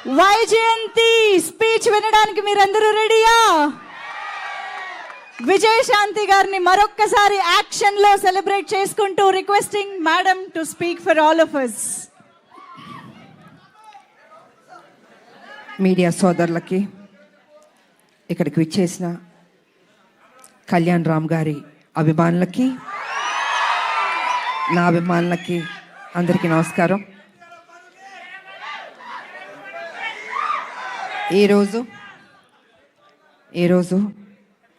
Vyjayanthi speech వినడానికి మీరందరూ రెడీయా? విజయశాంతి గారిని మరొక్కసారి యాక్షన్ లో సెలబ్రేట్ చేసుకుంటూ requesting madam to speak for all of us. Media సోదరులకి, ఇక్కడికి విచ్చేసిన కళ్యాణ్ రామ్ గారి అభిమానులకి, నా అభిమానులకి అందరికీ నమస్కారం. ఈరోజు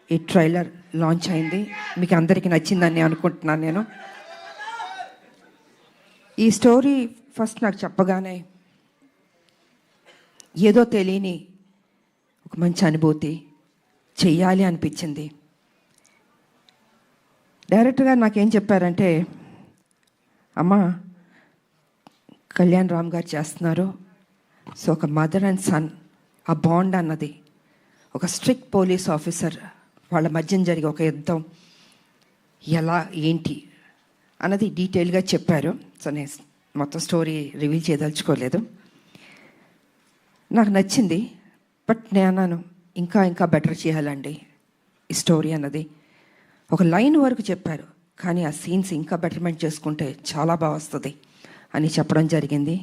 ఈ ట్రైలర్ లాంచ్ అయింది. మీకు అందరికీ నచ్చిందని అనుకుంటున్నాను. నేను ఈ స్టోరీ ఫస్ట్ నాకు చెప్పగానే ఏదో తెలియని ఒక మంచి అనుభూతి, చెయ్యాలి అనిపించింది. డైరెక్టర్ గారు నాకేం చెప్పారంటే, అమ్మ కళ్యాణ్ రామ్ గారు చేస్తున్నారు, సో ఒక మదర్ అండ్ సన్ ఆ బాండ్ అన్నది, ఒక స్ట్రిక్ట్ పోలీస్ ఆఫీసర్ వాళ్ళ మధ్యన జరిగే ఒక యుద్ధం ఎలా ఏంటి అన్నది డీటెయిల్గా చెప్పారు. సో నేను మొత్తం స్టోరీ రివీల్ చేయదలుచుకోలేదు. నాకు నచ్చింది. బట్ నేను అన్నాను, ఇంకా బెటర్ చేయాలండి ఈ స్టోరీ అన్నది. ఒక లైన్ వరకు చెప్పారు, కానీ ఆ సీన్స్ ఇంకా బెటర్మెంట్ చేసుకుంటే చాలా బాగా వస్తుంది అని చెప్పడం జరిగింది.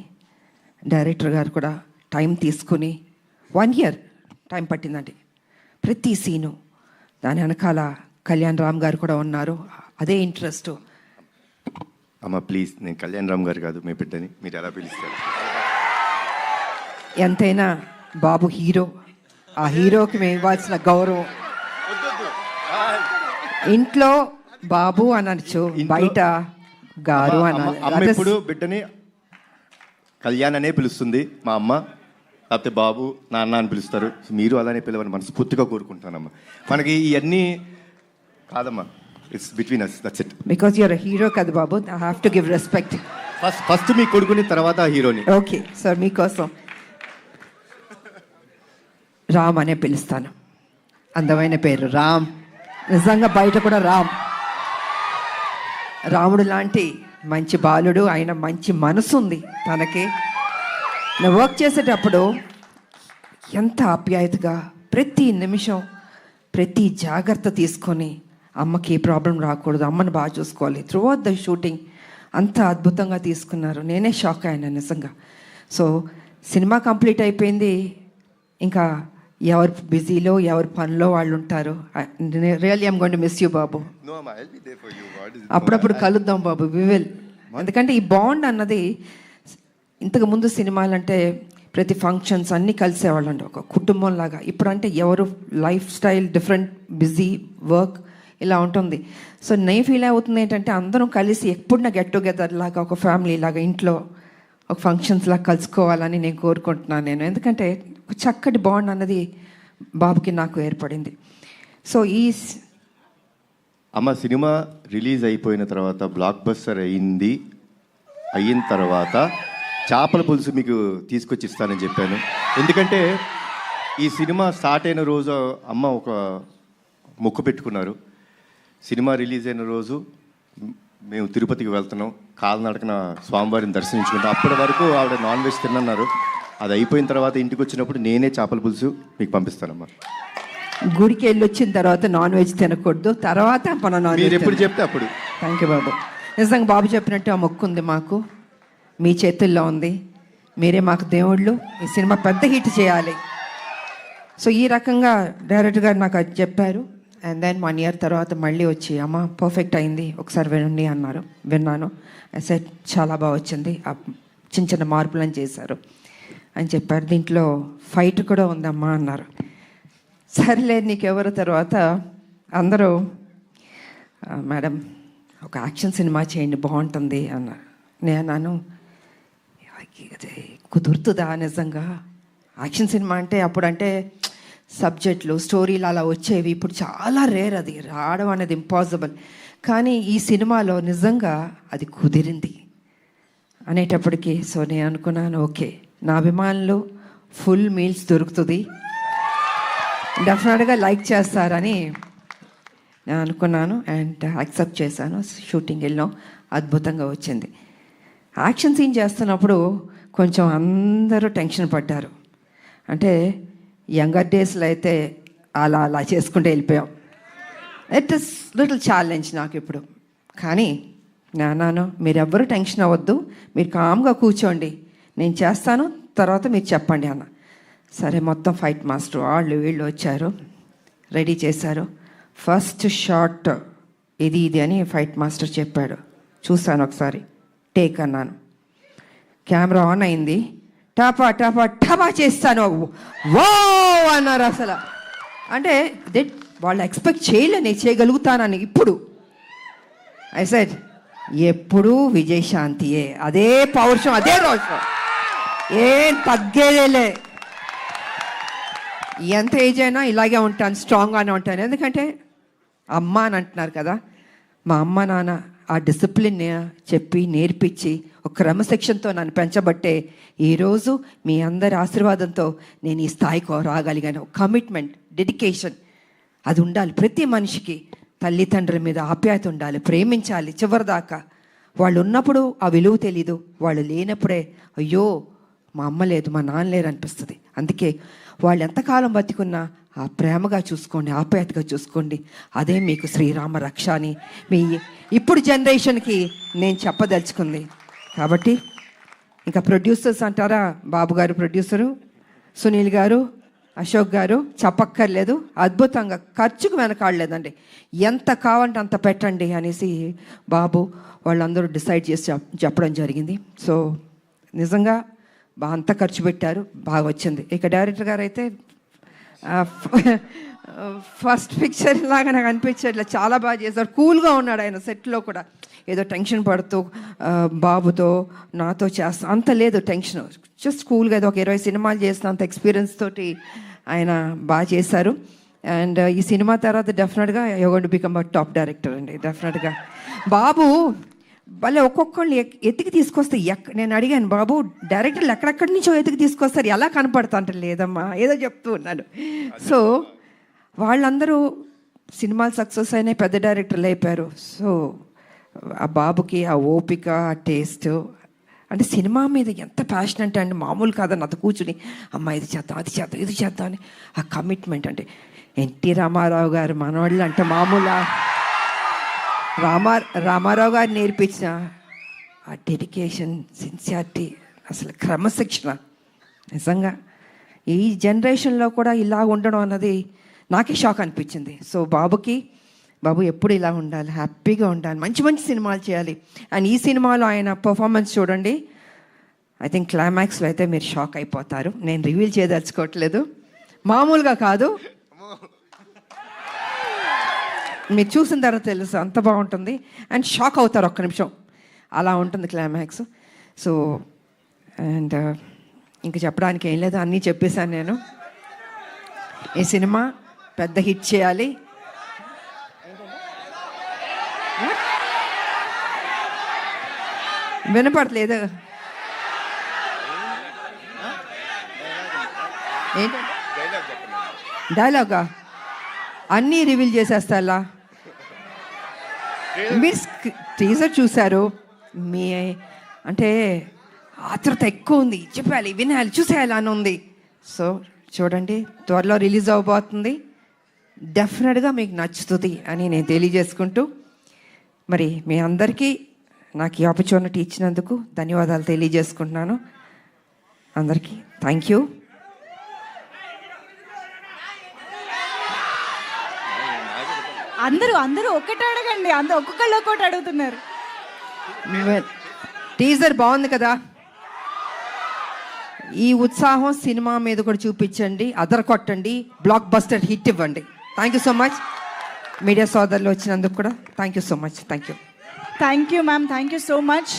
డైరెక్టర్ గారు కూడా టైం తీసుకుని 1 year టైం పట్టిందండి ప్రతి సీను. దాని వెనకాల కళ్యాణ్ రామ్ గారు కూడా ఉన్నారు. అదే ఇంట్రెస్ట్. అమ్మ ప్లీజ్, నేను కళ్యాణ్ రామ్ గారు కాదు, మీ బిడ్డని, మీరు ఎలా పిలుస్తారు? ఎంతైనా బాబు హీరో, ఆ హీరోకి మేము ఇవ్వాల్సిన గౌరవం. ఇంట్లో బాబు అనొచ్చు, బయట గారు అమ్మ ఇప్పుడు బిడ్డని కళ్యాణ్ అనే పిలుస్తుంది మా అమ్మ, లేకపోతే బాబు నాన్న అని పిలుస్తారు. మీరు అలానే పిలవని మనస్ఫూర్తిగా కోరుకుంటానమ్మా. మనకి ఇవన్నీ కాదమ్మా, it's between us, that's it. Because you're hero కదా బాబు, I have to give respect. First మీ కొడుకుని, తర్వాత హీరోని. ఓకే సార్, మీకోసం రామ్ అనే పిలుస్తాను. అందమైన పేరు రామ్. నిజంగా బయట కూడా రాముడు లాంటి మంచి బాలుడు, ఆయన మంచి మనసు ఉంది తనకి. నేను వర్క్ చేసేటప్పుడు ఎంత ఆప్యాయతగా ప్రతి నిమిషం ప్రతి జాగ్రత్త తీసుకొని, అమ్మకి ఏ ప్రాబ్లం రాకూడదు, అమ్మని బాగా చూసుకోవాలి. త్రూఅవుట్ ద షూటింగ్ అంత అద్భుతంగా తీసుకున్నారు. నేనే షాక్ అయినా నిజంగా. సో సినిమా కంప్లీట్ అయిపోయింది. ఇంకా ఎవరు బిజీలో ఎవరి పనిలో వాళ్ళు ఉంటారు. Really I'm going to miss you బాబు. అప్పుడప్పుడు కలుద్దాం బాబు, వి విల్. ఎందుకంటే ఈ బాండ్ అన్నది, ఇంతకు ముందు సినిమాలంటే ప్రతి ఫంక్షన్స్ అన్నీ కలిసేవాళ్ళు అండి, ఒక కుటుంబం లాగా. ఇప్పుడంటే ఎవరు life style different, busy work ఇలా ఉంటుంది. సో నేను ఫీల్ అవుతుంది ఏంటంటే, అందరం కలిసి ఎప్పుడున్నా గెట్ టుగెదర్ లాగా, ఒక ఫ్యామిలీ లాగా ఇంట్లో ఒక ఫంక్షన్స్ లాగా కలుసుకోవాలని నేను కోరుకుంటున్నాను నేను. ఎందుకంటే ఒక చక్కటి బాండ్ అన్నది బాబుకి నాకు ఏర్పడింది. సో అమ్మ సినిమా రిలీజ్ అయిపోయిన తర్వాత, బ్లాక్ బస్టర్ అయిన తర్వాత చేపల పులుసు మీకు తీసుకొచ్చి ఇస్తానని చెప్పాను. ఎందుకంటే ఈ సినిమా స్టార్ట్ అయిన రోజు అమ్మ ఒక మొక్కు పెట్టుకున్నారు. సినిమా రిలీజ్ అయిన రోజు మేము తిరుపతికి వెళ్తున్నాం, కాలినడకన స్వామివారిని దర్శించుకుంటాం. అప్పటి వరకు ఆవిడ నాన్ వెజ్ తిన్నన్నారు. అది అయిపోయిన తర్వాత ఇంటికి వచ్చినప్పుడు నేనే చేపల పులుసు మీకు పంపిస్తానమ్మా. గుడికి వెళ్ళి వచ్చిన తర్వాత నాన్ వెజ్ తినకూడదు, తర్వాత మన నాన్ వెజ్ ఎప్పుడు చెప్తే అప్పుడు. థ్యాంక్ యూ బాబు. నిజంగా బాబు చెప్పినట్టు ఆ మొక్కు ఉంది మాకు, మీ చేతుల్లో ఉంది. మీరే మాకు దేవుళ్ళు. ఈ సినిమా పెద్ద హిట్ చేయాలి. సో ఈ రకంగా డైరెక్టర్ గారు నాకు అది చెప్పారు. అండ్ దెన్ 1 year తర్వాత మళ్ళీ వచ్చి, అమ్మ పర్ఫెక్ట్ అయింది, ఒకసారి వినండి అన్నారు. విన్నాను. సెట్ చాలా బాగా వచ్చింది, చిన్న చిన్న మార్పులను చేశారు అని చెప్పారు. దీంట్లో ఫైట్ కూడా ఉందమ్మా అన్నారు. సరేలే నీకెవరు. తర్వాత అందరూ, మేడం ఒక యాక్షన్ సినిమా చేయండి బాగుంటుంది అన్నారు. నేను కుదురుతుందా నిజంగా? యాక్షన్ సినిమా అంటే అప్పుడంటే సబ్జెక్టులు స్టోరీలు అలా వచ్చేవి. ఇప్పుడు చాలా రేర్, అది రావడం అనేది ఇంపాసిబుల్. కానీ ఈ సినిమాలో నిజంగా అది కుదిరింది అనేటప్పటికీ సో నేను అనుకున్నాను, ఓకే నా అభిమానులు ఫుల్ మీల్స్ దొరుకుతుంది, డెఫినెట్గా లైక్ చేస్తారని నేను అనుకున్నాను. అండ్ యాక్సెప్ట్ చేశాను. షూటింగ్ వెళ్ళాం, అద్భుతంగా వచ్చింది. యాక్షన్ సీన్ చేస్తున్నప్పుడు కొంచెం అందరూ టెన్షన్ పడ్డారు. అంటే యంగర్ డేస్లో అయితే అలా అలా చేసుకుంటూ వెళ్ళిపోయాం. ఇట్ ఇస్ లిటిల్ ఛాలెంజ్ నాకు ఇప్పుడు. కానీ నాన్న మీరెవ్వరూ టెన్షన్ అవ్వద్దు, మీరు కామ్గా కూర్చోండి, నేను చేస్తాను, తర్వాత మీరు చెప్పండి అన్న. సరే మొత్తం ఫైట్ మాస్టర్ వాళ్ళు వీళ్ళు వచ్చారు, రెడీ చేశారు. ఫస్ట్ షాట్ ఇది అని ఫైట్ మాస్టర్ చెప్పాడు. చూశాను ఒకసారి, టేక్ అన్నాను. కెమెరా ఆన్ అయింది. టపా టపా టపా చేస్తాను. వో అన్నారు. అసలు అంటే వాళ్ళు ఎక్స్పెక్ట్ చేయలే నేను చేయగలుగుతానని. ఇప్పుడు ఐ సెడ్ ఎప్పుడూ విజయశాంతియే, అదే పౌరుషం, అదే రోషం, ఏం తగ్గేదేలే. ఎంత ఏజ్ అయినా ఇలాగే ఉంటాను, స్ట్రాంగ్గానే ఉంటాను. ఎందుకంటే అమ్మ అని అంటున్నారు కదా, మా అమ్మ నాన్న ఆ డిసిప్లిన్ చెప్పి నేర్పించి ఒక క్రమశిక్షణతో నన్ను పెంచబట్టే ఈరోజు మీ అందరి ఆశీర్వాదంతో నేను ఈ స్థాయికి రాగలిగాను. కమిట్మెంట్, డెడికేషన్ అది ఉండాలి ప్రతి మనిషికి. తల్లిదండ్రుల మీద ఆప్యాయత ఉండాలి, ప్రేమించాలి చివరిదాకా. వాళ్ళు ఉన్నప్పుడు ఆ విలువ తెలీదు, వాళ్ళు లేనప్పుడే అయ్యో మా అమ్మ లేదు, మా నాన్న లేరు అనిపిస్తుంది. అందుకే వాళ్ళు ఎంతకాలం బతికున్నా ఆ ప్రేమగా చూసుకోండి, ఆప్యాయతగా చూసుకోండి. అదే మీకు శ్రీరామ రక్ష అని మీ ఇప్పుడు జనరేషన్కి నేను చెప్పదలుచుకుంది. కాబట్టి ఇంకా ప్రొడ్యూసర్స్ అంటారా, బాబు గారు ప్రొడ్యూసరు, సునీల్ గారు, అశోక్ గారు చెప్పక్కర్లేదు, అద్భుతంగా ఖర్చుకు వెనకాడలేదండి. ఎంత కావాలంటే అంత పెట్టండి అనేసి బాబు వాళ్ళందరూ డిసైడ్ చేసి చెప్పడం జరిగింది. సో నిజంగా అంత ఖర్చు పెట్టారు, బాగా వచ్చింది. ఇక డైరెక్టర్ గారు అయితే ఫస్ట్ పిక్చర్ లాగా నాకు అనిపించట్లేదు, చాలా బాగా చేశారు. కూల్గా ఉన్నాడు ఆయన సెట్లో కూడా. ఏదో టెన్షన్ పడుతూ బాబుతో నాతో చేస్తా అంత లేదు టెన్షన్, జస్ట్ కూల్గా ఏదో ఒక 20 సినిమాలు చేసిన అంత ఎక్స్పీరియన్స్ తోటి ఆయన బాగా చేశారు. అండ్ ఈ సినిమా తర్వాత డెఫినెట్గా you going to become a top director అండి. డెఫినెట్గా బాబు భలే ఒక్కొక్కళ్ళు ఎత్తికి తీసుకొస్తే నేను అడిగాను, బాబు డైరెక్టర్లు ఎక్కడెక్కడి నుంచో ఎత్తికి తీసుకొస్తారు, ఎలా కనపడతా అంటే లేదమ్మా ఏదో చెప్తూ ఉన్నాను. సో వాళ్ళందరూ సినిమాలు సక్సెస్ అయినాయి, పెద్ద డైరెక్టర్లు అయిపోయారు. సో ఆ బాబుకి ఆ ఓపిక, ఆ టేస్ట్, అంటే సినిమా మీద ఎంత ప్యాషన్ అంటే అండి మామూలు కాదని అత కూర్చుని అమ్మ ఇది చేద్దాం, అది చేద్దాం, ఇది చేద్దాం అని ఆ కమిట్మెంట్. అంటే ఎన్టీ రామారావు గారు మనవాళ్ళు అంటే మామూలు రామారావు గారు నేర్పించిన ఆ డెడికేషన్, సిన్సియారిటీ, అసలు క్రమశిక్షణ నిజంగా ఈ జనరేషన్లో కూడా ఇలా ఉండడం అన్నది నాకే షాక్ అనిపించింది. సో బాబు ఎప్పుడు ఇలా ఉండాలి, హ్యాపీగా ఉండాలి, మంచి మంచి సినిమాలు చేయాలి. అండ్ ఈ సినిమాలో ఆయన పర్ఫార్మెన్స్ చూడండి, ఐ థింక్ క్లైమాక్స్లో అయితే మీరు షాక్ అయిపోతారు. నేను రివీల్ చేయదలుచుకోవట్లేదు, మామూలుగా కాదు, మీరు చూసిన తర్వాత తెలుసు అంత బాగుంటుంది. అండ్ షాక్ అవుతారు ఒక్క నిమిషం, అలా ఉంటుంది క్లైమాక్స్. సో అండ్ ఇంక చెప్పడానికి ఏం లేదు, అన్నీ చెప్పేశాను నేను. ఈ సినిమా పెద్ద హిట్ చేయాలి. వినపడలేదు ఏంటి డైలాగా, అన్నీ రివీల్ చేసేస్తా. మీరు టీజర్ చూశారు, మీ అంటే ఆతృత ఎక్కువ ఉంది, చెప్పాలి, వినాలి, చూసేయాలి అని ఉంది. సో చూడండి, త్వరలో రిలీజ్ అవబోతుంది, డెఫినెట్గా మీకు నచ్చుతుంది అని నేను తెలియజేసుకుంటూ, మరి మీ అందరికీ నాకు ఈ ఆపర్చునిటీ ఇచ్చినందుకు ధన్యవాదాలు తెలియజేసుకుంటున్నాను. అందరికీ థ్యాంక్ యూ. అందరూ ఒక్కటి అడగండి, అందరూ ఒక్కొక్కళ్ళు ఒక్కొక్కటి అడుగుతున్నారు. టీజర్ బాగుంది కదా, ఈ ఉత్సాహం సినిమా మీద కూడా చూపించండి, అదరకొట్టండి, బ్లాక్ బస్టర్ హిట్ ఇవ్వండి. Thank you so much. Media సోదరులు వచ్చినందుకు కూడా thank you so much. Thank you ma'am, thank you so much.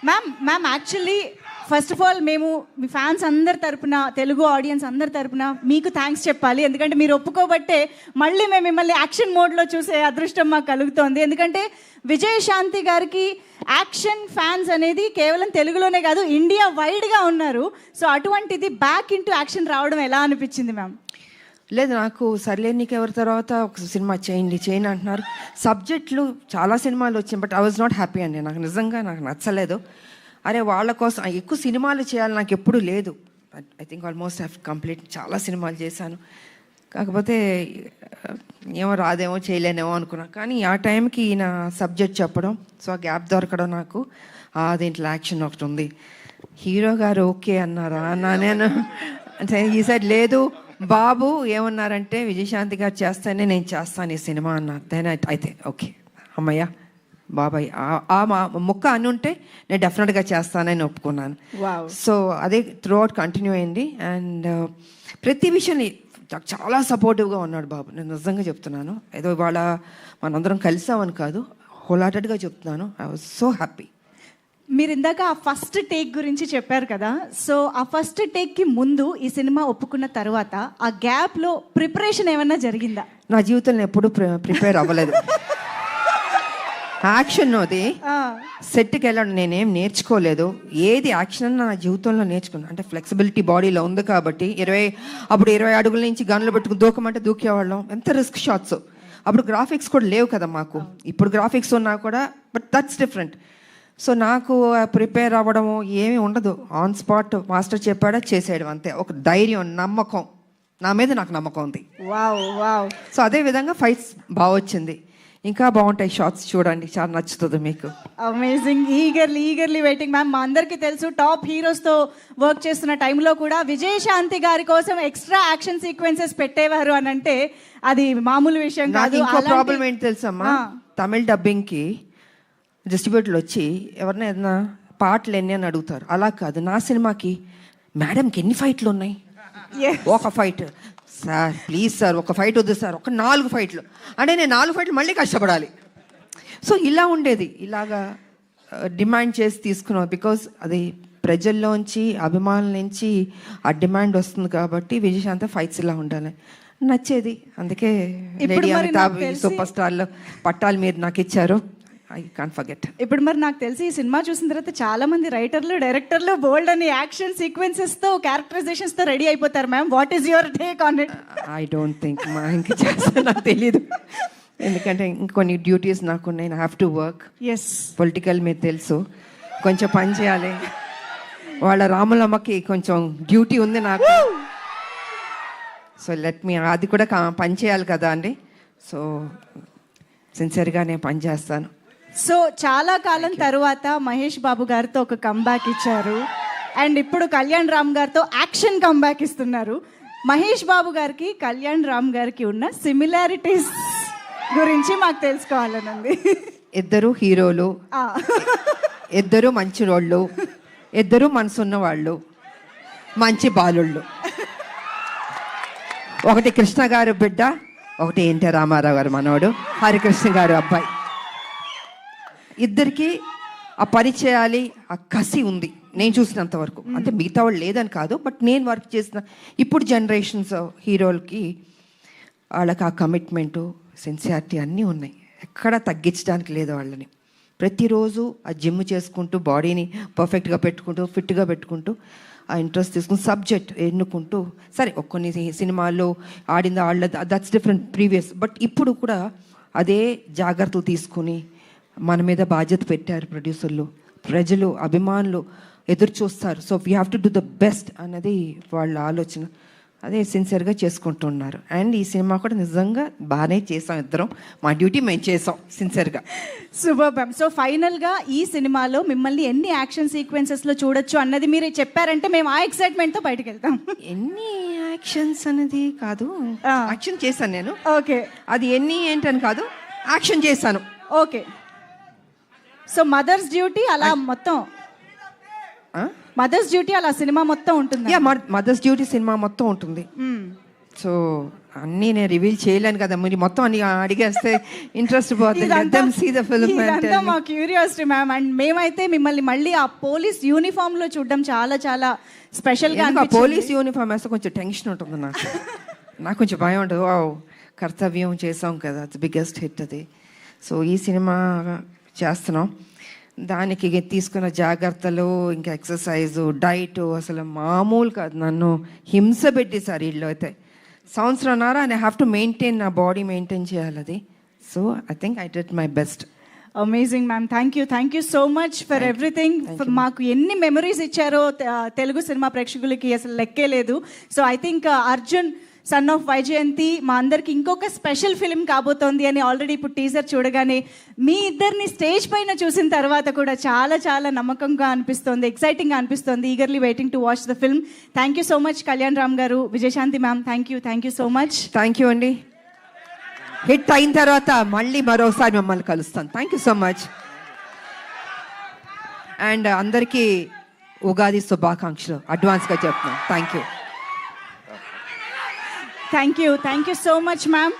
Ma'am actually first of all మేము మీ ఫ్యాన్స్ అందరి తరపున, తెలుగు ఆడియన్స్ అందరి తరపున మీకు థ్యాంక్స్ చెప్పాలి. ఎందుకంటే మీరు ఒప్పుకోబట్టే మళ్ళీ మేము మిమ్మల్ని యాక్షన్ మోడ్లో చూసే అదృష్టం మాకు కలుగుతోంది. ఎందుకంటే విజయశాంతి గారికి యాక్షన్ ఫ్యాన్స్ అనేది కేవలం తెలుగులోనే కాదు, ఇండియా వైడ్గా ఉన్నారు. సో అటువంటిది బ్యాక్ ఇంటూ యాక్షన్ రావడం ఎలా అనిపించింది మ్యామ్? లేదు, నాకు సర్లే నీకు ఎవరి తర్వాత ఒక సినిమా చేయండి అంటున్నారు. సబ్జెక్టులు చాలా సినిమాలు వచ్చాయి, but I was not happy అండి. నాకు నిజంగా నాకు నచ్చలేదు. అరే వాళ్ళ కోసం ఎక్కువ సినిమాలు చేయాలి నాకు ఎప్పుడూ లేదు. I think almost have complete చాలా సినిమాలు చేశాను. కాకపోతే ఏమో రాదేమో చేయలేనేమో అనుకున్నా. కానీ ఆ టైంకి ఈయన సబ్జెక్ట్ చెప్పడం, సో ఆ గ్యాప్ దొరకడం నాకు దీంట్లో యాక్షన్ ఒకటి ఉంది. హీరో గారు ఓకే అన్నారా అన్నా నేను. అంటే ఈ సైడ్ లేదు బాబు ఏమన్నారంటే విజయశాంతి గారు చేస్తానే నేను చేస్తాను ఈ సినిమా అన్నారు. దెన్ అయితే ఓకే అమ్మయ్య బాబాయ్ మా ముక్క అని ఉంటే నేను డెఫినెట్గా చేస్తానని ఒప్పుకున్నాను. Wow. సో అదే త్రూ అవుట్ కంటిన్యూ అయింది. అండ్ ప్రతి విషయాన్ని చాలా సపోర్టివ్గా ఉన్నాడు బాబు. నేను నిజంగా చెప్తున్నాను, ఏదో ఇవాళ మనందరం కలిసామని కాదు, హోల్హార్టెడ్గా చెప్తున్నాను. I was so happy. మీరు ఇందాక ఆ ఫస్ట్ టేక్ గురించి చెప్పారు కదా, సో ఆ ఫస్ట్ టేక్కి ముందు ఈ సినిమా ఒప్పుకున్న తర్వాత ఆ గ్యాప్లో ప్రిపరేషన్ ఏమన్నా జరిగిందా? నా జీవితంలో ఎప్పుడూ ప్రిపేర్ అవ్వలేదు. యాక్షన్ అది సెట్కి వెళ్ళడం నేనేం నేర్చుకోలేదు. ఏది యాక్షన్ అని నా జీవితంలో నేర్చుకున్నాను. అంటే ఫ్లెక్సిబిలిటీ బాడీలో ఉంది కాబట్టి 20 అడుగుల నుంచి గన్లు పెట్టుకుని దూకమంటే దూకేవాళ్ళం. ఎంత రిస్క్ షాట్స్. అప్పుడు గ్రాఫిక్స్ కూడా లేవు కదా మాకు. ఇప్పుడు గ్రాఫిక్స్ ఉన్నా కూడా, బట్ దట్స్ డిఫరెంట్. సో నాకు ప్రిపేర్ అవ్వడము ఏమీ ఉండదు. ఆన్ స్పాట్ మాస్టర్ చెప్పాడా చేసేయడం అంతే. ఒక ధైర్యం, నమ్మకం, నా మీద నాకు నమ్మకం ఉంది. Wow wow. సో అదే విధంగా ఫైట్స్ బాగా వచ్చింది. ఇంకా బాగుంటాయి షార్ట్స్, చూడండి, చాలా నచ్చుతుంది మీకు. అమేజింగ్. Eagerly waiting ma'am. మా అందరికీ తెలుసు టాప్ హీరోస్తో వర్క్ చేస్తున్న టైంలో కూడా విజయశాంతి గారి కోసం ఎక్స్ట్రా యాక్షన్ సీక్వెన్సెస్ పెట్టేవారు అని అంటే అది మామూలు విషయం నాకు కాదు. ఇంకో ప్రాబ్లం ఏంటి తెలుసమ్మా, తమిళ డబ్బింగ్కి డిస్ట్రిబ్యూటర్లు వచ్చి ఎవరైనా ఏదైనా పాటలు ఎన్ని అని అడుగుతారు. అలా కాదు, నా సినిమాకి మేడంకి ఎన్ని ఫైట్లు ఉన్నాయి? ఒక ఫైట్ సార్, ప్లీజ్ సార్ ఒక ఫైట్ వద్దు సార్, ఒక 4 ఫైట్లు అంటే నేను 4 ఫైట్లు మళ్ళీ కష్టపడాలి. సో ఇలా ఉండేది. ఇలాగా డిమాండ్ చేసి తీసుకున్నాం. బికాజ్ అది ప్రజల్లోంచి, అభిమానుల నుంచి ఆ డిమాండ్ వస్తుంది కాబట్టి విజయశాంతి ఫైట్స్ ఇలా ఉండాలి నచ్చేది. అందుకే లేడీ అమితాబ్ సూపర్ స్టార్లో పట్టాలు మీరు నాకు ఇచ్చారు. I can't forget. ఇప్పుడు మరి నాకు తెలిసి ఈ సినిమా చూసిన తర్వాత చాలా మంది రైటర్లు, డైరెక్టర్లు బోల్డ్ అని యాక్షన్ సీక్వెన్సెస్తో, క్యారెక్టరైజేషన్స్తో రెడీ అయిపోతారు ma'am. What is your take on it? I don't think ఇంకా చేస్తా, నాకు తెలీదు. ఎందుకంటే ఇంకొన్ని డ్యూటీస్ నాకు ఉన్నాయి. I have to work. Yes, political మీరు తెలుసు, కొంచెం పని చేయాలి. వాళ్ళ రాములమ్మకి కొంచెం డ్యూటీ ఉంది నాకు. సో లెట్ మీ, అది కూడా పని చేయాలి కదా అండి. సో సిన్సియర్గా నేను పని చేస్తాను. సో చాలా కాలం తర్వాత మహేష్ బాబు గారితో ఒక కంబ్యాక్ ఇచ్చారు. అండ్ ఇప్పుడు కళ్యాణ్ రామ్ గారితో యాక్షన్ కంబ్యాక్ ఇస్తున్నారు. మహేష్ బాబు గారికి కళ్యాణ్ రామ్ గారికి ఉన్న సిమిలారిటీస్ గురించి మాకు తెలుసుకోవాలని ఉంది. ఇద్దరు హీరోలు, ఇద్దరు మంచి రోళ్ళు, ఇద్దరు మనసున్న వాళ్ళు, మంచి బాలుళ్ళు. ఒకటి కృష్ణ గారు బిడ్డ, ఒకటి ఎన్టీ రామారావు గారు మనవడు, హరికృష్ణ గారు అబ్బాయి. ఇద్దరికి ఆ పరిచయాలి, ఆ కసి ఉంది నేను చూసినంత వరకు. అంటే మిగతా వాళ్ళు లేదని కాదు, బట్ నేను వర్క్ చేసిన ఇప్పుడు జనరేషన్స్ హీరోలకి వాళ్ళకి ఆ కమిట్మెంటు, సిన్సియారిటీ అన్నీ ఉన్నాయి. ఎక్కడ తగ్గించడానికి లేదు వాళ్ళని. ప్రతిరోజు ఆ జిమ్ చేసుకుంటూ, బాడీని పర్ఫెక్ట్గా పెట్టుకుంటూ, ఫిట్గా పెట్టుకుంటూ, ఆ ఇంట్రెస్ట్ తీసుకుని సబ్జెక్ట్ ఎన్నుకుంటూ, సరే కొన్ని సినిమాల్లో ఆడింది వాళ్ళ దట్స్ డిఫరెంట్ ప్రీవియస్, బట్ ఇప్పుడు కూడా అదే జాగ్రత్తలు తీసుకుని మన మీద బాధ్యత పెట్టారు ప్రొడ్యూసర్లు. ప్రజలు, అభిమానులు ఎదురు చూస్తారు. So we have to do the best అన్నది వాళ్ళ ఆలోచన. అదే సిన్సియర్గా చేసుకుంటున్నారు. అండ్ ఈ సినిమా కూడా నిజంగా బాగానే చేసాం ఇద్దరం. మా డ్యూటీ మేము చేసాం సిన్సియర్గా. Super ma'am. సో ఫైనల్గా ఈ సినిమాలో మిమ్మల్ని ఎన్ని యాక్షన్ సీక్వెన్సెస్లో చూడొచ్చు అన్నది మీరు చెప్పారంటే మేము ఆ ఎక్సైట్మెంట్తో బయటకు వెళ్తాం. ఎన్ని యాక్షన్స్ అనేది కాదు, యాక్షన్ చేశాను నేను. ఓకే, అది ఎన్ని ఏంటని కాదు, యాక్షన్ చేశాను. ఓకే. సో మదర్స్ డ్యూటీ అలా మొత్తం, మదర్స్ డ్యూటీ అలా సినిమా మొత్తం ఉంటుంది. మదర్స్ డ్యూటీ సినిమా మొత్తం ఉంటుంది. సో అన్నీ నేను రివీల్ చేయలేను కదా, మీరు మొత్తం అన్ని అడిగేస్తే ఇంట్రెస్ట్ పోతుంది. మా క్యూరియాసిటీ మ్యామ్. అండ్ మేమైతే మిమ్మల్ని మళ్ళీ ఆ పోలీస్ యూనిఫామ్ లో చూడడం చాలా చాలా స్పెషల్ గా. పోలీస్ యూనిఫామ్ వేస్తే కొంచెం టెన్షన్ ఉంటుంది నాకు. నాకు కొంచెం భయం ఉంటుంది. కర్తవ్యం చేసాం కదా, బిగ్గెస్ట్ హిట్ అది. సో ఈ సినిమా చేస్తున్నాం, దానికి తీసుకున్న జాగ్రత్తలు, ఇంకా ఎక్సర్సైజు, డైట్ అసలు మామూలు కాదు. నన్ను హింస పెట్టేశారు వీళ్ళు అయితే. సంవత్సరంన్నర ఐ హ్యావ్ టు మెయింటైన్, నా బాడీ మెయింటైన్ చేయాలి అది. So I think I did my best. Amazing ma'am, thank you so much for everything. మాకు ఎన్ని మెమరీస్ ఇచ్చారో తెలుగు సినిమా ప్రేక్షకులకి అసలు లెక్కే లేదు. So I think Arjun son of Vyjayanthi మా అందరికి ఇంకొక స్పెషల్ ఫిలిం కాబోతోంది అని ఆల్రెడీ ఇప్పుడు టీజర్ చూడగానే మీ ఇద్దరిని స్టేజ్ పైన చూసిన తర్వాత కూడా చాలా చాలా నమ్మకంగా అనిపిస్తోంది, ఎక్సైటింగ్గా అనిపిస్తోంది. Eagerly waiting to watch the film. Thank you so much Kalyan Ram garu, Vijayashanti ma'am, thank you so much. Thank you అండి. హిట్ అయిన తర్వాత మళ్ళీ మరోసారి మిమ్మల్ని కలుస్తాను. Thank you so much. And అందరికీ ఉగాది శుభాకాంక్షలు అడ్వాన్స్గా చెప్తున్నాను. Thank you so much ma'am.